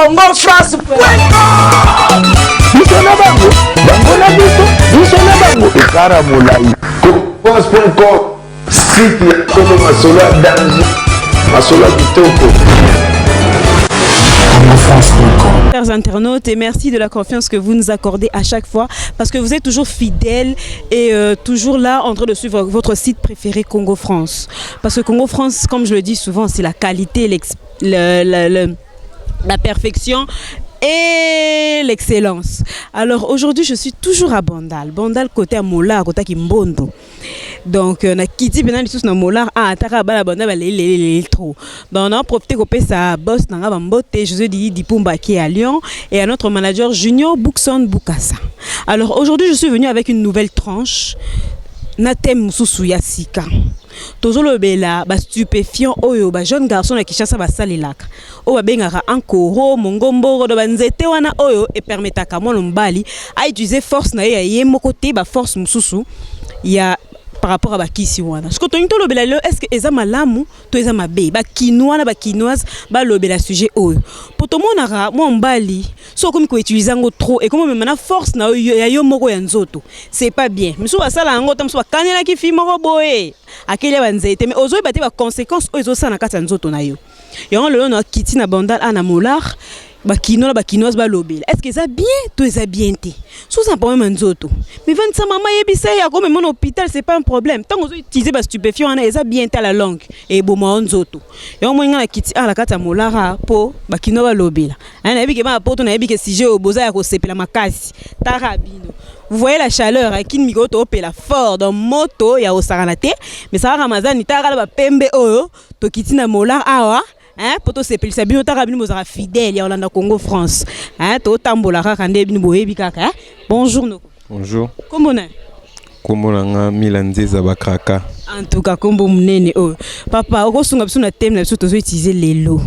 congofrance.com. Biso na bango, bango na biso na bango. Ekara molai. Congofrance.com. Site ya Tolo Masola Danji. Masola Kitoko. Chers internautes, et merci de la confiance que vous nous accordez à chaque fois parce que vous êtes toujours fidèles et toujours là en train de suivre votre site préféré Congo France. Parce que Congo France, comme je le dis souvent, c'est la qualité, la perfection et l'excellence. Alors aujourd'hui, je suis toujours à Bandal. Bandal côté à Mola, côté à Kimbondo. Donc na kiti bena lisus na Mola ataka bala Bandal les trop. Donc on a profité couper sa boss na Bambote José Di Pumba qui est à Lyon et à notre manager Junior Boukson Boukassa. Alors aujourd'hui, je suis venu avec une nouvelle tranche. Natem Mususu Yasika. Tozolo bela ba stupéfiant oyo ba jeune garçon na Kishasa ba salelaka. O ba bengaka ankoro mongombo do banzete wana oyo et permetaka mwana mbali a utiliser force na ye moko te ba force mususu ya par rapport à bakisi wana. Ce que to into lobela lo est-ce que eza malamu to eza mabe ba kinois na ba kinoise ba lobela sujet oyo. Poto monaka mo mbali so comme ko utiliser ngo trop et comme maintenant force na ya yo moko ya nzoto. C'est pas bien. Miso basala ngo tam so kanela ki fi moko boye. Akele banzete mais ozo bate ba conséquences ozo sa na kata nzoto na yo. Yango lelo na kiti na Bandal ana molar ba kino na ba kinoise ba lobela. Est-ce que ça bien to ça bien té. So ça pas même nzoto. Mais 25 maman yebisa ya comme mon hôpital c'est pas un problème. Tant ozo utiliser ba stupéfiant na ça bien té la langue et bo mo nzoto. Yango mo ngana kiti ala kata molar po ba kino ba lobela. Ana yebi ke ba poto na yebi ke sujet o boza ya ko sepela makasi. Tarabino. Vous voyez la chaleur qui miko to pela fort dans moto ya osaranate mais ça ramazani tara ba pembe oyo to kitina molar awa hein poto sepelisa bino tara bino mozara fidèle ya Olanda Congo France hein to tambola kaka nde bino boyebi kaka. Bonjour noko. Bonjour. Comment on est? Kombo nanga Milanzeza Bakraka. En tout cas kombo munene oyo papa okosunga biso na thème na biso tozo utiliser lelo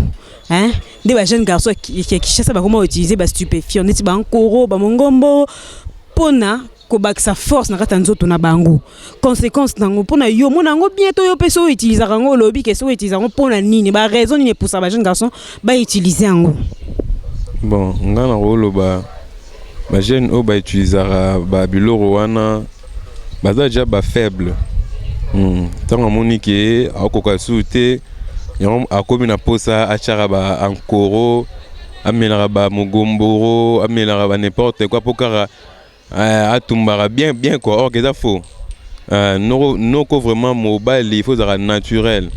hein des ba jeunes garçons qui cherchent ba comment utiliser ba stupéfiants neti ba nkoro ba mongombo pona ko bakisa force na kata nzoto na bango conséquence nango pona yo mona ngo bientôt yo peso utiliser ngo lobby que so utiliser ngo pona nini ba raison nini pour ça ba jeune garçon ba utiliser ngo bon ngana rolo ba jeune o ba utiliser ba biloro wana baza déjà ba faible tant moni ke akoka souté yom akomi na posa achara ba ankoro amelaka ba mogomboro amelaka ba n'importe quoi pokara atumbara bien quoi or que ça faux non vraiment mobile il faut ça naturel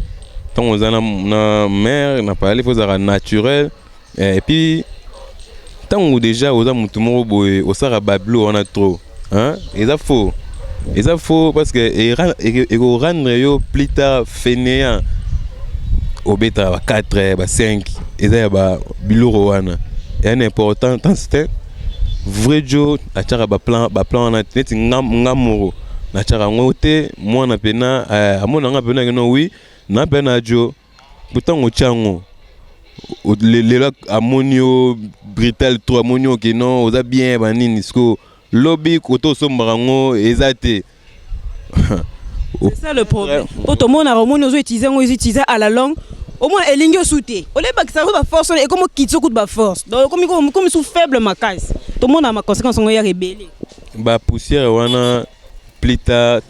tant on a na mère n'a pas il faut ça naturel et puis tant ou déjà aux amutu moko boy au sara bablo on a trop hein et ça faux parce que et rendre yo plus tard fainéant au beta 4 ba 5 et ça ba biloro wana et un important c'est vrai jo achara ba plan na neti ngamoro na chara ngote mwana pena amona nga pena no oui na pena jo putango chango le amonio brital to amonio ke non oza bien banini sko lobby koto sombarango ezate. C'est ça le problème. Pour tout le monde amonio zo utiliser à la langue au moins elingo souté au lieu que ça va force et comme kitso coup de force donc comme sous faible makas tout le monde a ma conséquence on y a rebellé ba poussière wana plita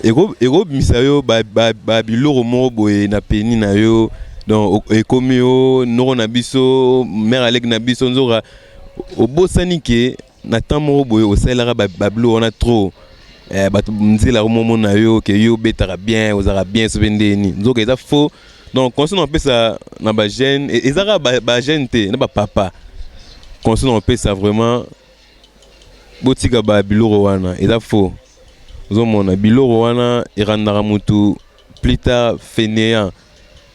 ego misayo ba biloro mo boye na peni na yo donc ekomi yo noro na biso mère aleg na biso nzora obosani ke na tamo boye o salara ba bilo wana trop ba nzela momo na yo ke yo betara bien ozara bien sobendeni nzoka eza faux. Donc quand on fait ça na ba jeune et ezara ba jeune te na ba papa quand on fait ça vraiment botika ba biloro wana eza faux zomona biloro wana irandara mutu plus tard fainéant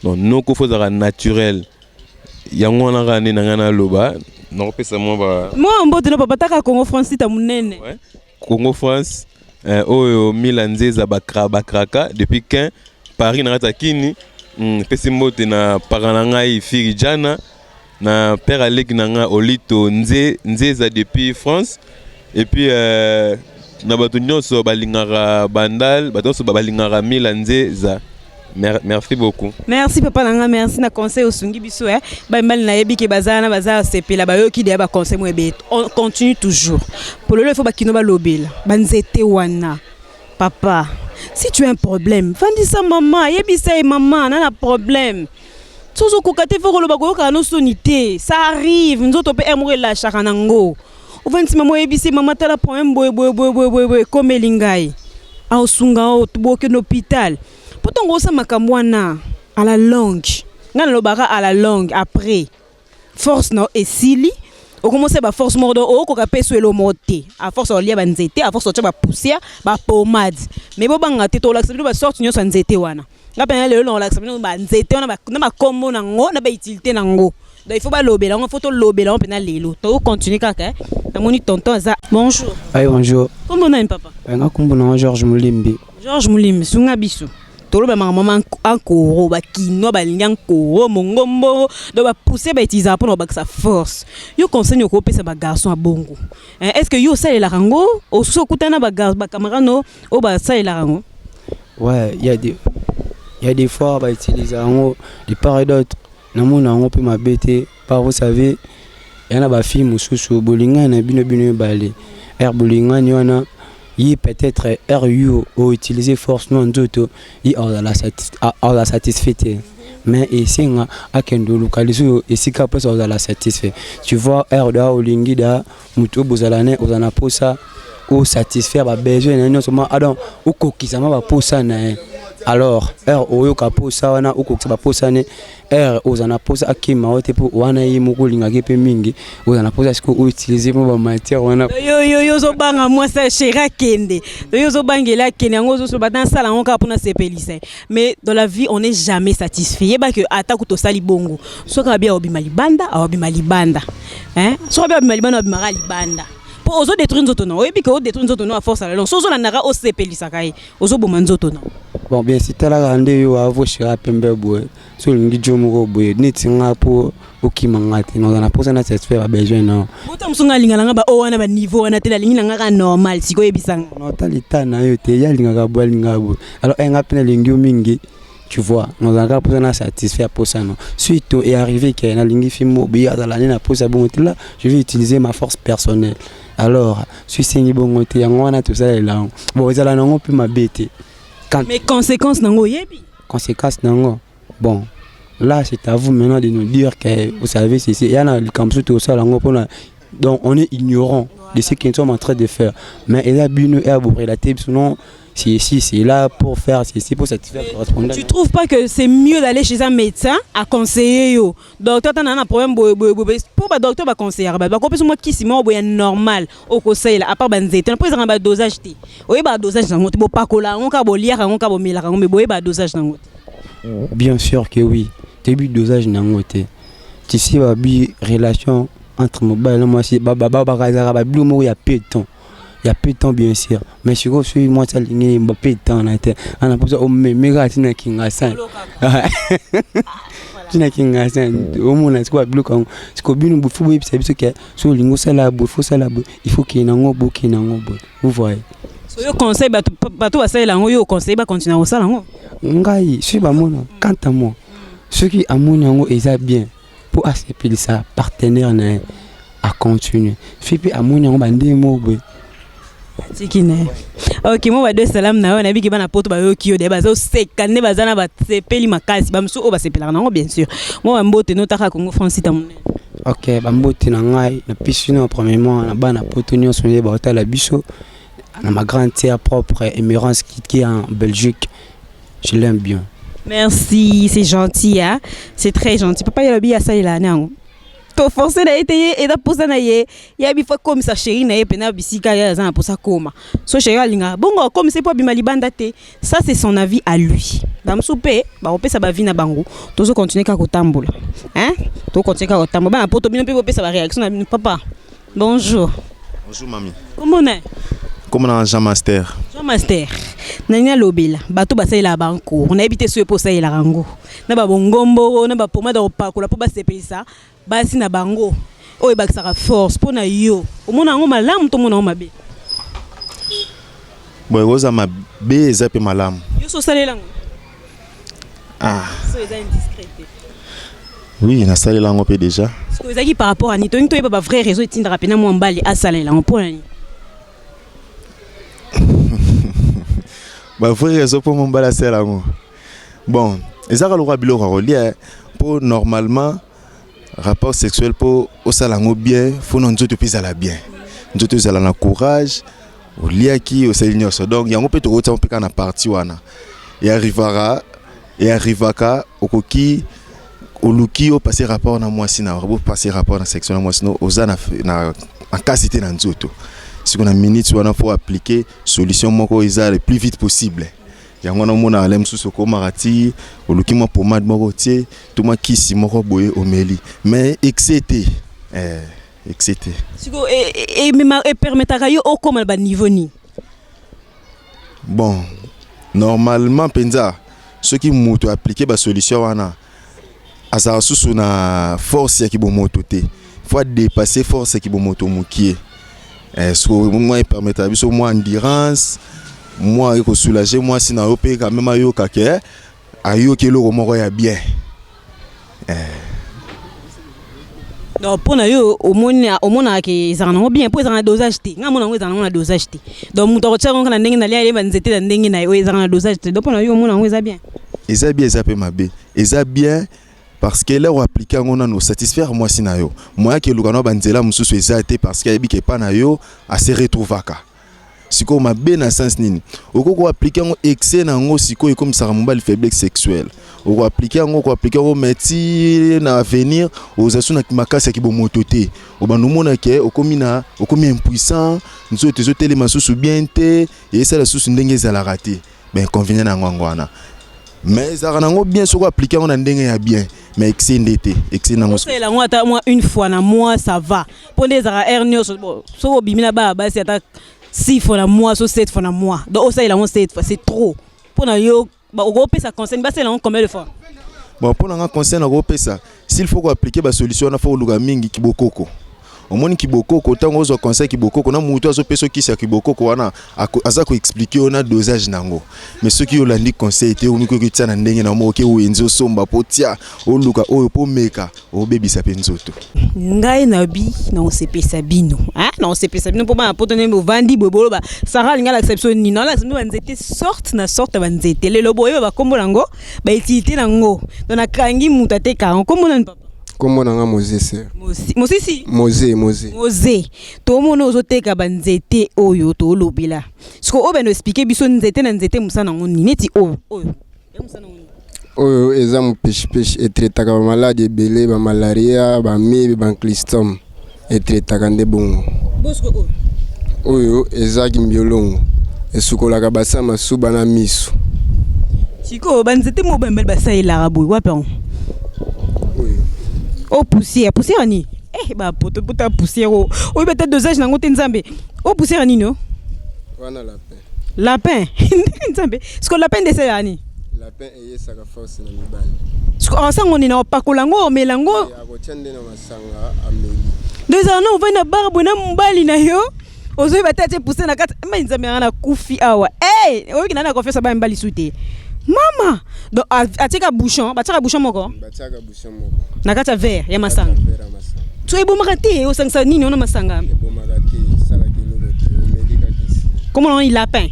donc non ko fozara naturel yango wana rane na ngana loba non fait ça moi mbote no papa taka Congo France ta munene ouais Congo France oyo Milanzeza Bakraka depuis quand Paris na ratakini pesi mbote na parana ngai firi jana na père Alec nanga Olito Nzeza depuis France et puis na bato nyonso balingara Bandal bato nyonso balingara Milanzeza Merci beaucoup. Merci papa nanga, merci na conseil au sungi biso ba mal na yebi ke bazana baza sepela ba yo ki de ba conseil mo ebet. On continue toujours. Pour le il faut ba kino ba lobela. Ba nzete wana. Papa, si tu as un problème, vandi sa maman, yebi sa maman, na problème. Soso kokate fo lo ba ko ka no sonité. Ça arrive, nzoto pe emre la chaka nango. O vandi maman yebi sa maman tala problème boy comme lingai. A osunga o tuboke no hôpital. Pourtant, on a makamwana à la longue. On a à la longue après. Force non et sili. On commence à force mordo au qu'on appelle sur le moté. À force on lia banzete, à force on tient poussière, pommade. Mais bon banga te to l'accepter ba sorte nyo sanzete wana. La peine le on l'accepter on banzete on a combo nango na ba utilité nango. Donc il faut pas lober là, on faut to lober là on peut na lelo. To continuer kaka. Na moni tonton za. Bonjour. Aïe bonjour. Comment on a papa? Nga kombo na Georges Mulimbi. Georges Mulimbi sunga biso. Tolo ba maman encore ba kino ba linga encore mongombo do ba pousser ba utiliser pour ba sa force. Yo conseille ko pesa ba garçon a bongo. Est-ce que yo ça la rango au so kutana ba garçon ba camarano o ba ça la rango? Ouais, il y a des fois ba utiliser rango de part et d'autre. Na mona on peut m'abêter par vous savez, il y en a ba fille mususu bolinga na bino balé. Bolinga ni wana il peut-être RU ou utiliser force non d'auto il a la satisfait mais ici à kendo localiser ici qu'après ça la satisfait tu vois R da olingi da muto bozalane ozana posa ou satisfaire ba besoin non seulement adam ou kokisama ba posa na alors R oyo ka posa wana ou kokisa ba posa ne R ozana posa akima ote po wana yi mukolinga kepe mingi ozana posa siko utiliser mo ba matière wana yo zo banga moi ça chéra kende yo zo bangela kende ngo zo ba dans sala on ka pona sepelisa mais dans la vie on n'est jamais satisfait yeba que atako to sali bongo so ka bia obima libanda obima libanda so ka bia obima libanda obima libanda pour ozo détruire nzoto non yebi que o détruire nzoto non à force à la so zo na nara o sepelisa kai ozo boma nzoto non. Bon bien si tala rande yo avo shira pembe boy so lingi jomo go boy ni tinga po okimangati no na posa na satisfaire ba besoin non buta musunga linga nga ba o wana ba niveau wana tela lingi nga normal siko yebisanga no talita na yo te ya linga ga bo linga bo alors nga pena lingi mingi tu vois nous avons posa na satisfaire posa non suite est arrivé que na lingi fimo bi à la na posa bon là je vais utiliser ma force personnelle alors suis singi bon te yango wana tout ça là bon ça là non peut m'abêter. Mais conséquences nango yebi. Conséquences nango. Bon, là c'est à vous maintenant de nous dire que vous savez c'est il y en a le campus tout ça lango pour donc on est ignorant de ce qu'ils sont en train de faire. Mais il a bien à vous relater sinon c'est là pour faire c'est pour satisfaire correspondant. Tu trouves pas que c'est mieux d'aller chez un médecin à conseiller yo. Docteur t'as un problème pour ba docteur ba conseiller ba ko peso moi qui si moi boya normal au conseil à part banzete. On peut dire ba dosage ti. Oye ba dosage nango ti bo pakola on ka bo liara on ka bo melaka mais boye ba dosage nango. Bien sûr que oui. Début dosage nango ti. Tu sais ba bi relation entre mobile moi si ba kazara ba blue mo ya peu de temps. Il y a peu de temps bien sûr mais si je suis moi ça ligne il peu de temps on a pour ça au méga tina kinga san tina kinga san au moins c'est quoi bloc c'est quoi bien bu fubo c'est parce que so lingo ça là faut ça là il faut qu'il nango bo vous voyez so yo conseil bato ça là yo conseil ba continuer ça là ngai suis ba mona quand à moi ceux qui amoni yango est bien pour accepter ça partenaire à continuer fait puis amoni yango bande mo bo Tikine. Ok, moi ba deux salam na on a vu que bana poto ba yo kiyo de ba zo sekane bazana ba sepeli makasi ba msu o ba sepela na bien sûr. Moi mbote no taka Congo France ta mon. Ok, ba mbote na ngai na piscine premièrement na bana poto nyo sonye ba hôtel la biso na ma grande terre propre Émirance qui est en Belgique. Je l'aime bien. Merci, c'est gentil hein. C'est très gentil. Papa yalobi ya ça il a nango. To forcer na été et da posa na ye ya bi fa comme ça chérie na ye pena bisika ya za na posa koma so chérie linga bongo comme c'est pas bima libanda te ça c'est son avis à lui dam soupe ba opesa ba vie na bango tozo continuer ka kotambola hein to continuer ka kotambola ba poto bino pe opesa ba réaction na papa bonjour mamie comment on Jean Master nanya lobela bato basaila banko on a évité ce posa ila rango na ba bongombo na ba pomade opakola po ba sepelisa basi na bango oyo bakisaka force pona yo omona ngo malamu to mona ngo mabe boy oza mabe eza pe malamu yo so salela ngo Ah. So eza indiscret. Oui, na sali lango pe déjà. Parce que ezaki par rapport à ni to yeba ba vrai réseau etinda rapena mo mbali asala lango pour nani. Ba vrai réseau pour mon mbali asala lango. Bon, ezaka lo biloko rolia pour normalement rapport sexuel pour osalango bien, faut non nzoto pesa la bien. Nzoto zala na courage, oliaki osalinyoso. Donc yango pe to kota mpeka na parti wana. Et arrivaka okoki oluki o passer rapport na mwasi na rabo passer rapport na section na mwasi no oza na capacité na nzoto. Si on a minute wana faut appliquer solution moko eza le plus vite possible. Yango na mona alem suso ko marati oluki mo pomade moko tie to ma kisi moko boye omeli mais excité excité. Siko et permettra yo au comme ba niveau ni. Bon, normalement penza ceux qui moto appliquer ba solution wana asa susu na force ya kibomoto te. Faut dépasser force ya kibomoto mukie. Est-ce que moi permettra biso moi endurance moi ko soulager moi si na opé quand même ayo kake ayo kelo moko ya bien. Donc pour yo au mona ke ezana bien pour ezana dosage te. Nga mona ezana na dosage te. Donc muto ko tsaka na ndenge na lia ba nzete na ndenge na yo ezana dosage te. Donc pour yo mona eza bien. Eza bien eza pe mabe. Eza bien parce que là on applique on a nous satisfaire moi si na yo. Moi ke lukano banzela mususu eza te parce que yebi ke pa na yo a se retrouvaka. Siko mabe na sens nini. Oko appliquer on excès na ngo siko comme ça mobile faiblesse sexuelle. Oko appliquer on métier na avenir aux asuna ki makasa ki bomoto te. Obanu mona ke okomi impuissant, nzoto zotele masusu bien te et ça la susu ndenge za la rater. Ben convenient na ngwana. Mais ça nango bien soko appliquer on ndenge ya bien. Mais excès ndete, excès nango. C'est la moi une fois na mois ça va. Pour des ara hernie so bimina ba c'est attaque 6 fois na mois, so 7 fois na mois. Donc ça il a 7 fois, c'est trop. Pour na yo, ba ogope ça concerne ba c'est là combien de fois? Bon pour na concerne ogope ça, s'il faut appliquer ba solution na faut luga mingi kibokoko. Omoni kibokoko tango zo conseil kibokoko na mutu azo peso kisa kibokoko wana aza ko expliquer ona dosage nango. Mais ceux qui olandi conseil te oniko ko tsana ndenge na mo ke wenzo somba potia oluka oyo po meka o baby sa penzoto. Ngai na bi na osepesa bino. Hein? Na osepesa bino po ba potone mo vandi bobolo ba Sarah linga l'exception ni na la nzete sorte na sorte ba nzete le lobo yo ba kombo nango ba utilité nango. Donc na kangi mutate ka kombo nan papa. Comment on a Moses? Moses. Tout le monde ozoteka banzete oyo to lobila. Ce que oben expliquer biso nzete na nzete musana ngoni neti oyo. Oyo eza mu pêche et traitaka ba maladie belé ba malaria ba mibe ba clistom et traitaka nde bongo. Bosco oyo. Oyo eza kimbiolongo. Esukolaka basa masuba na miso. Siko banzete mo bembel basa ila boy wape. Oh poussière ni ba poto poussière oh peut-être dosage nango te nzambe oh poussière ni no wana lapin nzambe ce que lapin de c'est ani lapin eyesa ka force na mibali ce que ensango ni na pakolango melango ya kochende na masanga ameli deux ans on va na barbe na mbali na yo ozo ba tete pousser na kata ma nzambe na kufi awa oyo na confiance ba mbali sute mama donc atika bouchon moko na kata verre ya masanga tu ebomaka te osangisa nini ona masanga comment on dit lapin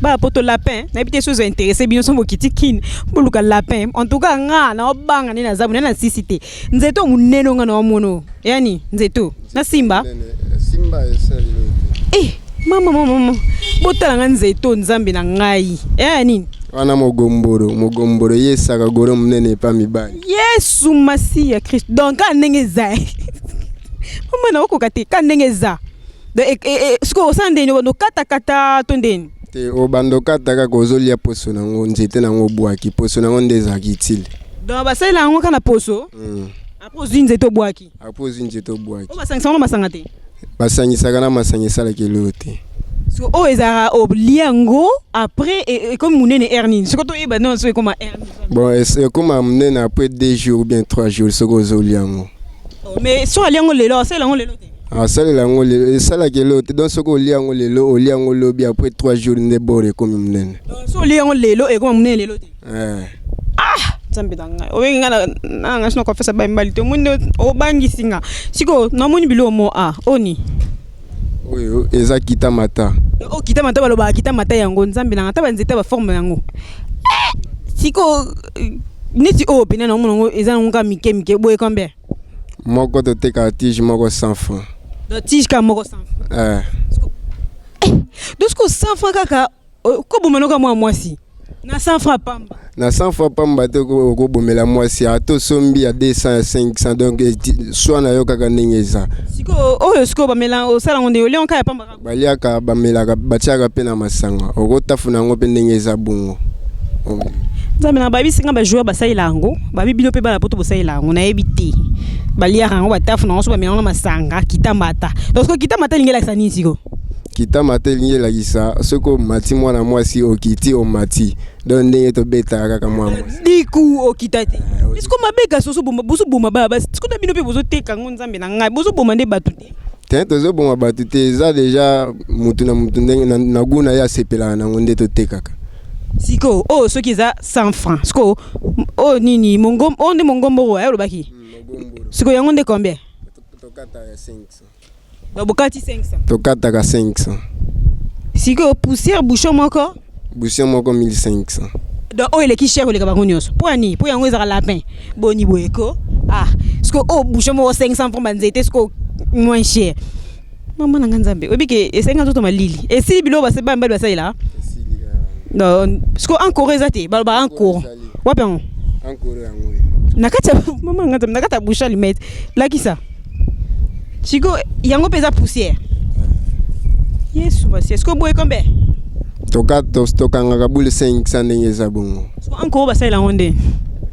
ba poto lapin na bité chose intéressé bino sombo kitikine boluka lapin en tout cas nga na obanga ni na zabu na sisité nzeto munene nga na mono yani nzeto na simba mama botala nga nzeto nzambe na ngai yani wana mogomboro yesaka goro munene pa mibali Yesu masi ya Christ donc ndenge za mama na okoka te ka ndenge za de sko osande no kata to ndeni te obando kata ka kozolia poso nango nzete nango bwaki poso nango ndeza kitile donc basala ngo kana poso apozi nzeto bwaki o basangisa ngo masanga te basangisaka na masangisala kelote so o ezara obliango après et comme munene hernie ce que to eba non so comme hernie bon c'est comme munene après 2 jours ou bien 3 jours ce que zoliango mais so aliango lelo c'est lango lelo te ça lango lelo ça la kelote donc ce que oliango lelo oliango lobi après 3 jours ne bore comme munene so oliango lelo et comme munene lelo te nzambe na ngai obengi nga na nga sino kwa fesa ba mbali to munde obangi singa siko na moni bilo mo oni oyo eza kita mata o kita mata baloba kita mata yango nzambe na nga ta banzeta ba forme yango siko neti o pena na monongo eza ngonga mike boye combien moko to teka tige moko 100 francs do tige ka moko 100 francs Dosko 100 francs kaka ko bomanoka mwasi na 100 francs pamba na 100 francs pamba te ko bomela mwasi ato sombi ya 200 500 donc soit na yo kaka ningeza siko oyo siko bamela osala ngonde yo leon ka ya pamba baliaka bamelaka batiaka pe na masanga okotafuna ngo pe ningeza bungo nzambe na babi singa ba joueur basaila yango babi bilo pe bala poto bosaila yango na ebite baliaka yango batafuna ngo so bamela na masanga kitambata donc kitambata lingela kisani siko kita mate lingela kisa soko mati mwana mwasi okiti o mati don ndenge to beta kaka mwa mwasi diku okitati isko mabeka soso bomba busu bomba baba isko na bino pe bozo teka ngo nzambe na ngai bozo bomba nde batute te tozo bomba batute za deja mutu na mutu ndenge na guna ya sepela na ngonde to tekaka siko soki za 100 francs siko nini onde mongombo ya lobaki siko yango nde combien tokata ya 500 babokati 500 tokata ka 500 siko poussière bouchon moko 1500 donc il est cher les cabagonios poani po yango ezaka lapin boni boyeko siko bouchon moko 500 francs banzete siko moins cher maman na nzambe obike esenga toto malili esi bilo ba se ba mbali basaila non siko encore ezate ba encore wapi yango encore yango nakata maman nzambe nakata boucha limite lakisa siko yango pesa poussière yesu basi est-ce que boye combien tokanga kabule 500 ndenge za bongo siko encore basaila ngonde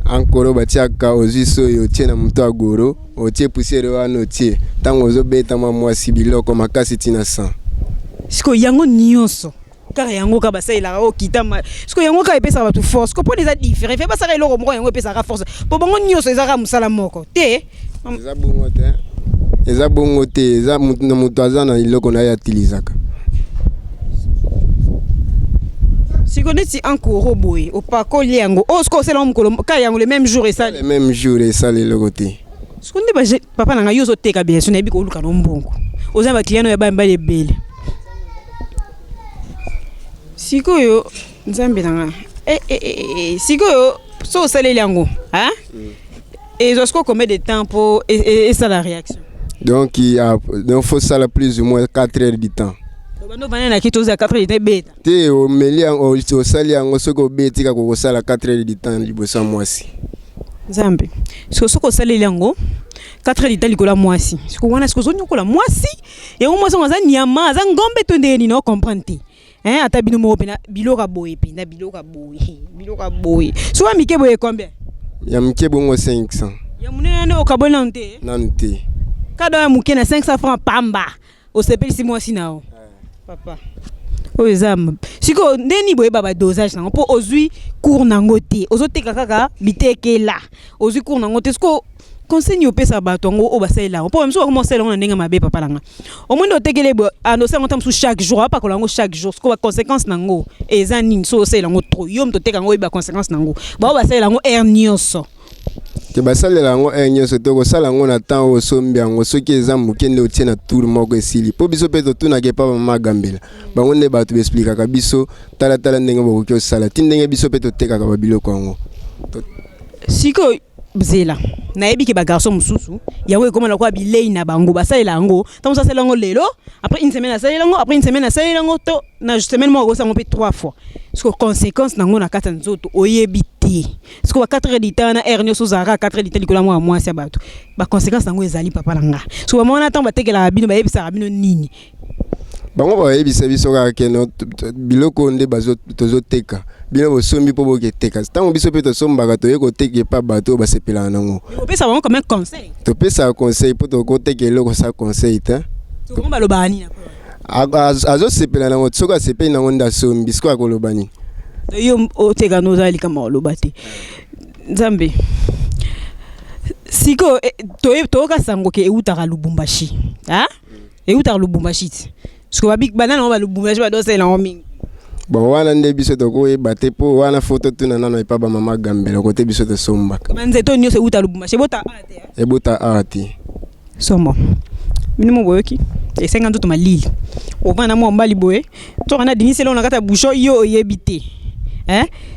encore batiaka oziso yo tie na muto agoro otie poussière wana otie tango ozobeta mwasi biloko makasi tina 100 siko yango nyonso kaka yango ka basaila okitama siko yango ka epesa batu force ko po les a différent fait basaka eloko moko yango epesa ka force po bongo nyonso ezaka musala moko te eza bongo te eza mutu aza na iloko na ya tilizaka siko neti encore boye opako liango siko sela mukolo ka yango le même jour et ça le loko te siko nde papa na nga yozo teka bien so na biko luka no mbongo oza ba client ya ba lebele siko yo nzambe na nga siko yo so sala liango et jusqu'au combien de temps pour et ça la réaction donc il faut ça plus ou moins 4 heures du temps bando banana ki toza 4 heures de beta te o meli o sali yango soko betika ko sala 4 heures du temps libosa mwasi nzambe soko sala yango 4 heures du temps likola mwasi siko wana siko zonyo kola mwasi et au moins ça za nyama za ngombe to ndeni no comprendre ata bino mo pena biloka boye pinda biloka boye so wa mike boye combien ya mike bongo 500 ya munene okabona nte nante kada ya muke na 500 francs pamba osepeli si mwasi nao papa oyo zam siko ndeni boye baba dosage nango po ozui cours nango te ozoteka kaka bitekela ozui cours nango te siko conseil opesa bato ngo obasaila po même so comment sala na ndenge mabe papa langa au moins otekele bo annoncé en temps chaque jour pas kolango chaque jour siko ba conséquence nango eza nini so sala ngo trop yom to teka ngo ba conséquence nango ba basaila ngo ernioso ke basalela yango nyoso to kosala yango na temps osombi yango soki eza mokende otie na tour moko esili po biso mpe totunake pa bamagambela bango nde bato baesplikaka biso talatala ndenge bokoki osala ti ndenge biso mpe totekaka babiloko yango siko bzela nayebi ke bagarçon mususu yango ekomana kwa bilei na bango basalela yango ntango sasala yango lelo après une semaine asalela yango après une semaine asalela yango to na semaine moko osango mpe 3 fois siko conséquence nango na kata nzoto oyebi te siko ba 4 heures du temps na heure nyoso zara 4 heures du temps likola mwa mwasi ya bato ba conséquence nango ezali papa langa siko bamona ntango batekela bino bayebisaka bino nini bango bayebisa biso kaka keno biloko nde tozoteka bino bosombi mpo boketeka ntango biso mpe tosombaka toye koteka epa bato oyo basepelaka nango opesa bango comme conseil topesaka conseil mpo tokoteka eloko sa conseil te sokongo balobaka nini azosepela nango soki asepeli nango nde asombi siko akoloba nini yo oteka nozali kama oloba te nzambe siko toyoka sango ke eutaka lubumbashi eutaka lubumbashi ti siko banana ngo balubumbashi badosela ngo mingi Bon wana nde biso to ko ebate po wana photo tuna nano epa ba mama Gambela côté biso to sombaka. Manzeto nyo se uta Lubumbashi bota ate. Ebota ati. Sombo. Minimo boyoki. E 50 to malili. Ovana mo mbali boye. To kana dinisi lo nakata bouchon yo yebite.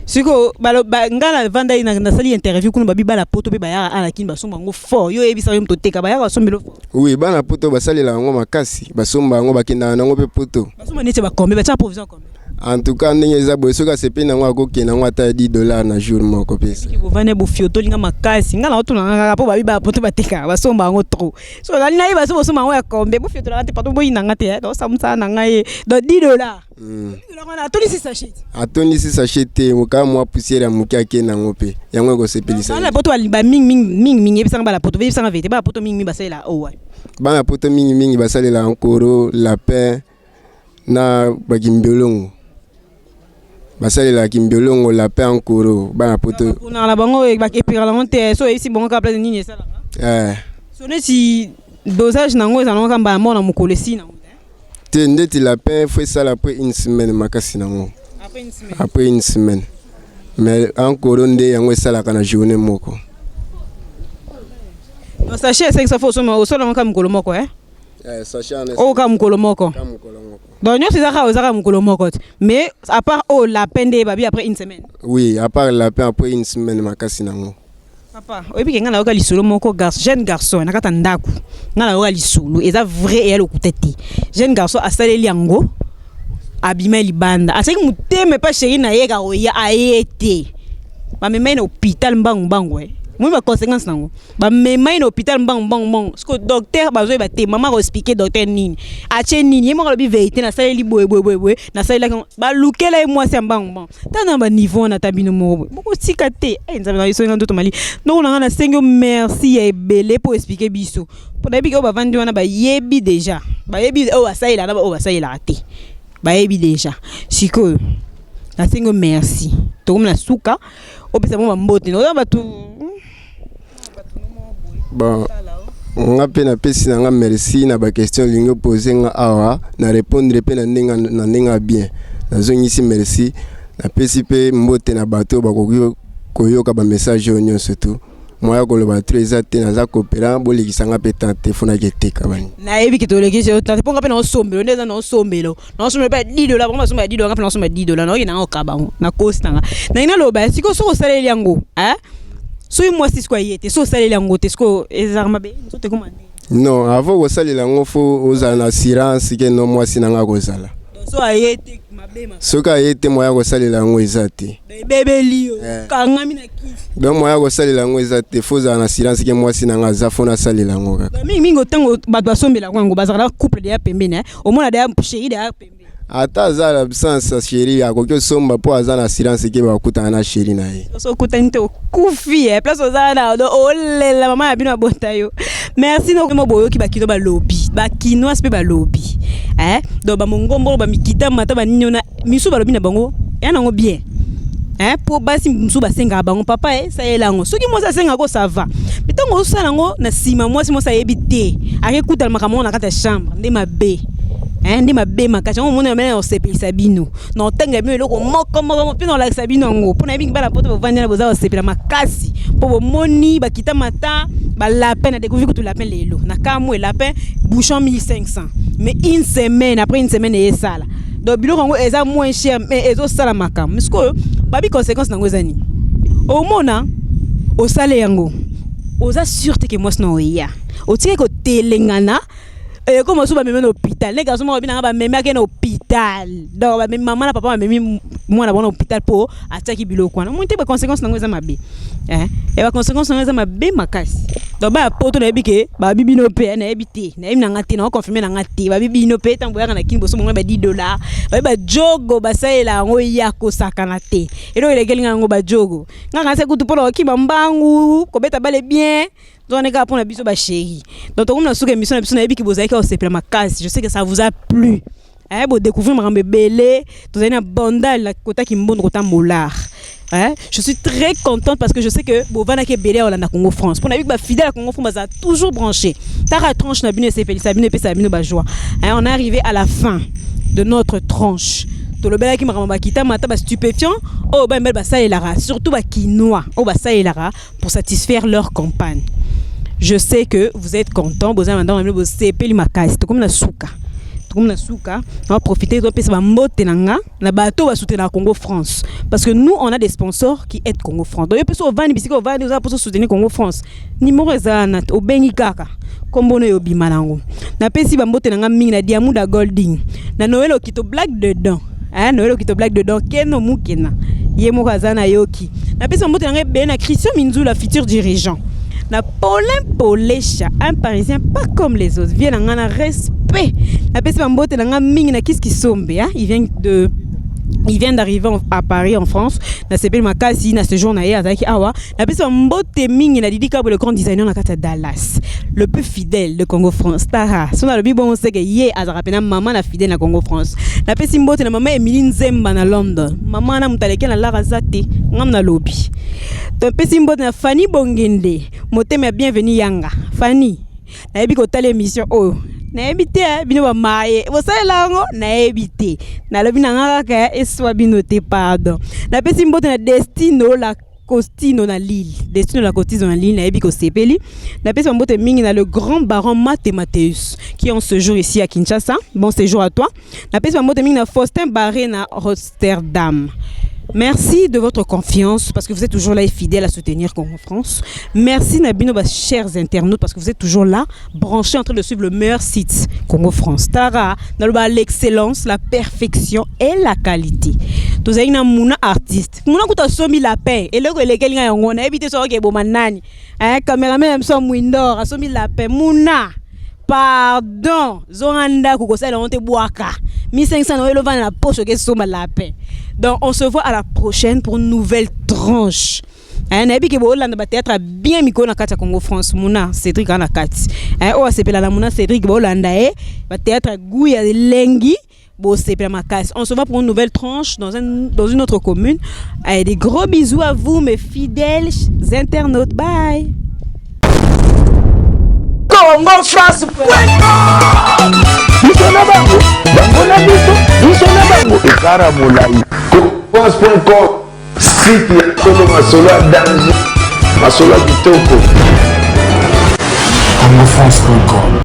Siko ngala vanda na sali interview kuno babi bala poto pe baya ala kin basomba ngo fort yo ebisa yo mtoteka baya basombelo fort. Oui bana poto basalela ngo makasi basomba ngo bakinda ngo pe poto. Basomba nete ba kombe ba cha provision kombe. En tout cas ndenge eza boye soka sepe na ngo akokena ngo ata $10 na jour moko pesa. Ki bovane bo fioto linga makasi ngala otuna ngaka po babi ba poto bateka basomba ngo trop. So la lina iba so basomba ngo ya kombe bo fioto la te pato boyi nanga te do samsa nanga ye do $10. Atoni si sachet. Atoni si sachet te muka mwa poussière ya muki akena ngo pe. Yango ko sepelisa. La poto ba ming ebisanga ba la poto ebisanga vete ba poto ming basela owa. Bana poto ming basalela nkoro lapin na bagimbiolongo. Basalela kimbiolongo lapin nkoro bana poto. Na la bango ba epira la monte so esi bongo ka place nini esala. So ne si dosage nango ezana kamba mona mukolesi nango. Ndeti lapin faut ça après une semaine makasi nango. Après une semaine. Mais encore nde yango sala kana journée moko. No sachet 500 fois au solo ngam mukolo moko sachet en o ka mukolo moko. Donc nous c'est ça mukolo moko. Mais à part au lapin de babi après une semaine. Oui, à part lapin après une semaine makasi nango. Papa, oyebi ngana oka lisolo moko garçon, jeune garçon nakata ndaku. Ngana oka lisolo, eza vrai et lokuteti. Jeune garçon asaleli yango abima libanda. Asaki muteme pa chéri na yeka oya ayete. Ba mema na hôpital mbangu Moi ba conséquence nango. Ba mema na hôpital mbangu. Parce que docteur bazo ba te maman ko expliquer docteur nini. Ache nini, yemo ko bi vérité na saleli boye na saleli ba lukela e moi c'est mbangu. Tana ba niveau na tabino mo. Boko sikate. Nzaba na iso ngando to mali. Donc on a na sengo merci ya ebele pour expliquer biso. Pour na bi ko ba vandi wana ba yebi déjà. Ba yebi o basaila na ba o basaila te. Ba yebi déjà. Siko na sengo merci. To comme la souka o pesa mo mbote no ba tu. Bon, on a peine à pesi na nga merci na ba question lingo poser nga awa na répondre pe na nenga bien. Na zongi si merci na pesi pe mbote na bato ba koyoka ba message onyo surtout. Moi ko le ba très te na za coopérant bo likisanga pe tante fona keteka bani. Na ebi kitoleki je tante ponga pe na sombelo ndeza na sombelo. Na sombelo pa $10 ba somba $10 ka pe na somba $10 na yina okaba na kostanga. Na ina loba siko so saleli yango, So moi c'est quoi yete so saleli yango te sko ezarma be so te komande. Non, avant ko saleli yango fo ozana assurance ke no moi sinanga ko sala. So ayete mabema. So ka yete moya ko salela yango ezate. Bebe lio kangami na kisi. Donc moya ko salela yango ezate fo za na assurance ke moi sinanga za fona salela yango kaka. Mingo tango bato basombela yango bazala couple de ya pembeni o mona de ya chéri de ya pembeni. Ata za l'absence chéri akoki somba po aza na assurance ke bakuta na chéri na ye. So kutante kufi place ozana do olela mama ya bino abota yo. Merci no mo boyo ki bakino ba lobby. Ba kinois pe ba lobby. Do ba mongombo ba mikita mata ba nino na miso ba lobby na bango. Yana ngo bien. Po basi miso ba senga bango papa ça yela ngo. Soki mo sa senga ko ça va. Bitongo sala ngo na sima moi si mo sa yebite. Akekuta makambo na kata chambre ndé mabe. Ndi mabe makasi on mona mena osepelisa bino na otanga bino eloko moko pe na la sabino ngo pona bingi bala poto bovandi na boza osepela makasi po bomoni bakita mata ba lapin na découvrir que tout lapin lelo na kamwe lapin bouchon 1500 mais une semaine après une semaine et ça là donc biloko ngo eza moins cher mais ezo sala makam misko babi conséquence nango ezani au mona au sale yango oza sûreté que moi sno ya otike ko telengana. Comme on même hôpital, les garçons m'ont bien même à hôpital. Donc maman papa m'a mis moi là hôpital pour attaquer bilo quoi. Moi t'es pas conséquence dans les amabe. Et la conséquence dans les amabe makasi. Donc ba poto na ebike ba bibi no pe na ebité. Na imi na ngati na confirmer na ngati ba bibi no pe tamboya na kini boso mo ba $10. Ba jogo ba saela ngo yako sakana te. Et donc les gars ngo ba jogo. Ngaka se kutu polo ki bambangu ko beta bale bien. Donc on est capable de biso ba chéri. Donc on a souke émission na ebi ki bozaki ka osepela makasi. Je sais que ça vous a plu. Bo découvrir makambe belé, to zana bandal la kota ki mbongo kota molar. Je suis très contente parce que je sais que bovana ke belé na Congo France. Pour na bik ba fidèle à Congo France ça toujours branché. Tara tranche na bino sepeli, sabino pe sabino ba joie. On est arrivé à la fin de notre tranche. tolobela ki makamba kita mata ba stupéfiant oh ba mbel ba ça elara surtout ba quinoa oh ba ça elara pour satisfaire leur compagne. Je sais que vous êtes contents, vous avez maintenant vous sepeli makasi to comme na suka. On va profiter de faire na bateau va soutenir Congo France parce que nous on a des sponsors qui aident Congo France. Donc peut vendre bisika vendre za pour soutenir Congo France. Numéro ezana au bengi kaka. Kombono yo bimanango. Na pesi ba mbote nanga mingi na diamuda golding. Na Noël okito black dedans. Noël okito black dedans keno mukena. Yemo kazana yoki. Na pesi ba mbote nanga be na Christian Minzu la futur dirigeant. Na Paulin Polecha, un Parisien pas comme les autres, vient en un respect. La personne mbote nanga mingi na kiski sombe, il vient d'arriver à Paris en France. Na s'appelle Makasi na ce jour na ya azaki awa. La personne mbote mingi na Didi Kabo le grand designer na kata Dallas, le plus fidèle de Congo France. Tara, son na le bon on sait que yé azarapena maman la fidèle na Congo France. La personne mbote na maman Emeline Zemba na London. Maman na mutaleke na Larazate, ngam na lobby. Ton petit mbote na Fanny Bongende, motema bienvenue Yanga. Fanny, na yebi ko tale émission oh. Na ebité bino ba maye. Vous savez là ngo na ebité. Na lobi na ngaka ka eswa bino te pardon. Na petit mbote na Destino la Costino na Lille. Destino la Costino na Lille na yebi ko sepeli. Na petit mbote mingi na le grand baron Mathémateus qui est en séjour ici à Kinshasa. Bon séjour à toi. Na petit mbote mingi na Faustin Barré na Rotterdam. Merci de votre confiance parce que vous êtes toujours là et fidèles à soutenir Congo France. Merci Nabino, chers internautes, parce que vous êtes toujours là, branchés en train de suivre le meilleur site Congo France. Tara, l'excellence, la perfection et la qualité. Tous avez un artiste. Mouna kuta somi la paix. Et là que les gens ont évité ça que bomanani. Caméraman aime son window, a somi la paix. Mouna. Pardon, Zoranda Kukosel on te boaka. 1500 euros dans la poche que soma la paix. Donc on se voit à la prochaine pour une nouvelle tranche. Un abi ke bolanda ba théâtre bien miko na kati Congo France muna Cédric na kati. O sepela la muna Cédric bolanda ba théâtre Gouya Lengi bo sepela makasi. On se voit pour une nouvelle tranche dans une autre commune. Allez, des gros bisous à vous mes fidèles internautes. Bye. Congo France. Biso na bango, bango na biso na bango. Ekara molai. France.com, site ya Kolo Masolo danger, Masolo kitoko. CongoFrance.com